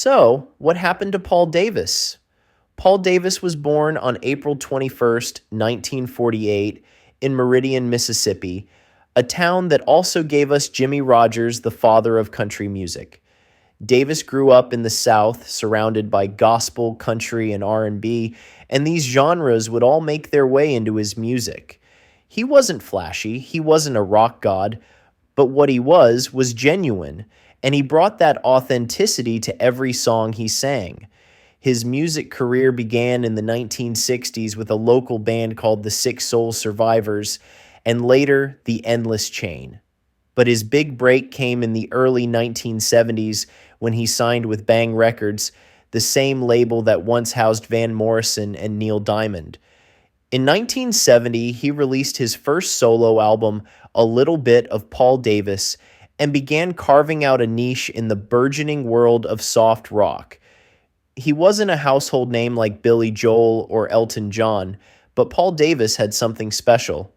So, what happened to Paul Davis? Paul Davis was born on April 21st, 1948, in Meridian, Mississippi, a town that also gave us Jimmie Rodgers, the father of country music. Davis grew up in the South, surrounded by gospel, country, and R&B, and these genres would all make their way into his music. He wasn't flashy, he wasn't a rock god, but what he was genuine, and he brought that authenticity to every song he sang. His music career began in the 1960s with a local band called the Six Soul Survivors, and later the Endless Chain. But his big break came in the early 1970s when he signed with Bang Records, the same label that once housed Van Morrison and Neil Diamond. In 1970, he released his first solo album, A Little Bit of Paul Davis, and began carving out a niche in the burgeoning world of soft rock. He wasn't a household name like Billy Joel or Elton John, but Paul Davis had something special.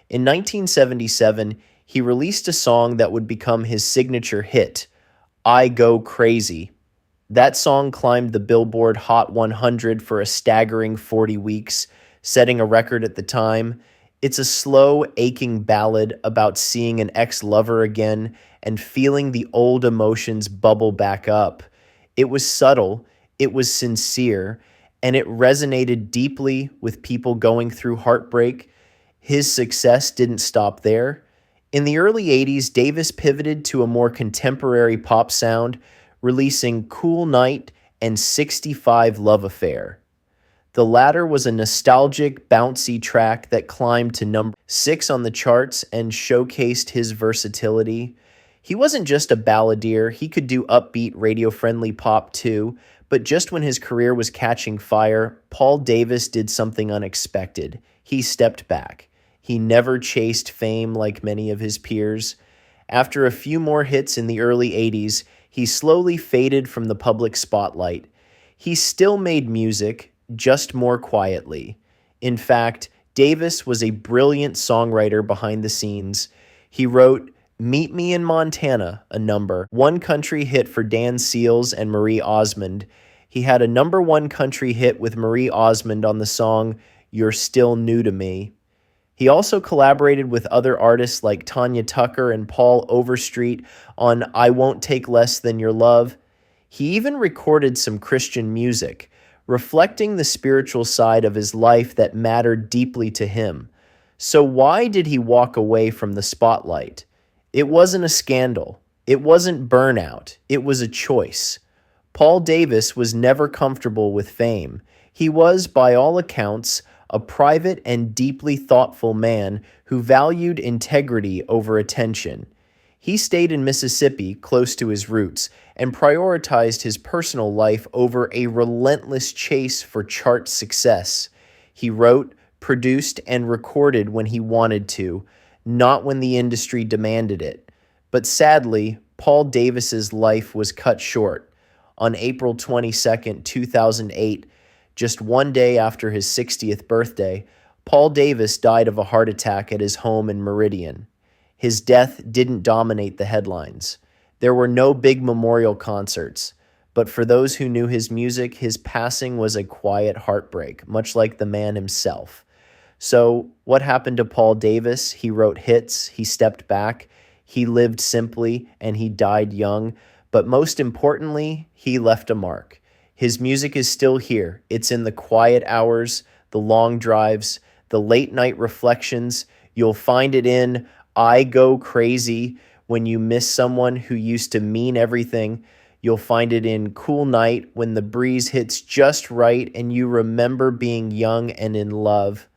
In 1977, he released a song that would become his signature hit, I Go Crazy. That song climbed the Billboard Hot 100 for a staggering 40 weeks, setting a record at the time. It's a slow, aching ballad about seeing an ex-lover again and feeling the old emotions bubble back up. It was subtle, it was sincere, and it resonated deeply with people going through heartbreak. His success didn't stop there. In the early 80s, Davis pivoted to a more contemporary pop sound, releasing Cool Night and 65 Love Affair. The latter was a nostalgic, bouncy track that climbed to number 6 on the charts and showcased his versatility. He wasn't just a balladeer, he could do upbeat, radio-friendly pop too, but just when his career was catching fire, Paul Davis did something unexpected. He stepped back. He never chased fame like many of his peers. After a few more hits in the early 80s, he slowly faded from the public spotlight. He still made music, just more quietly. In fact, Davis was a brilliant songwriter behind the scenes. He wrote Meet Me in Montana, a number one country hit for Dan Seals and Marie Osmond. He had a number one country hit with Marie Osmond on the song You're Still New to Me. He also collaborated with other artists like Tanya Tucker and Paul Overstreet on I Won't Take Less Than Your Love. He even recorded some Christian music, reflecting the spiritual side of his life that mattered deeply to him. So why did he walk away from the spotlight? It wasn't a scandal. It wasn't burnout. It was a choice. Paul Davis was never comfortable with fame. He was, by all accounts, a private and deeply thoughtful man who valued integrity over attention. He stayed in Mississippi, close to his roots, and prioritized his personal life over a relentless chase for chart success. He wrote, produced, and recorded when he wanted to, not when the industry demanded it. But sadly, Paul Davis's life was cut short. On April 22nd, 2008, just one day after his 60th birthday, Paul Davis died of a heart attack at his home in Meridian. His death didn't dominate the headlines. There were no big memorial concerts, but for those who knew his music, his passing was a quiet heartbreak, much like the man himself. So, what happened to Paul Davis? He wrote hits, he stepped back, he lived simply, and he died young, but most importantly, he left a mark. His music is still here. It's in the quiet hours, the long drives, the late night reflections. You'll find it in I Go Crazy when you miss someone who used to mean everything. You'll find it in Cool Night when the breeze hits just right and you remember being young and in love.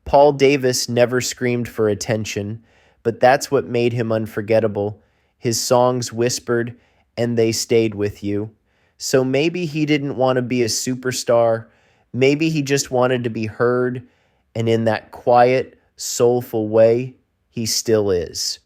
Paul Davis never screamed for attention, but that's what made him unforgettable. His songs whispered, and they stayed with you. So maybe he didn't want to be a superstar. Maybe he just wanted to be heard. And in that quiet, soulful way, he still is.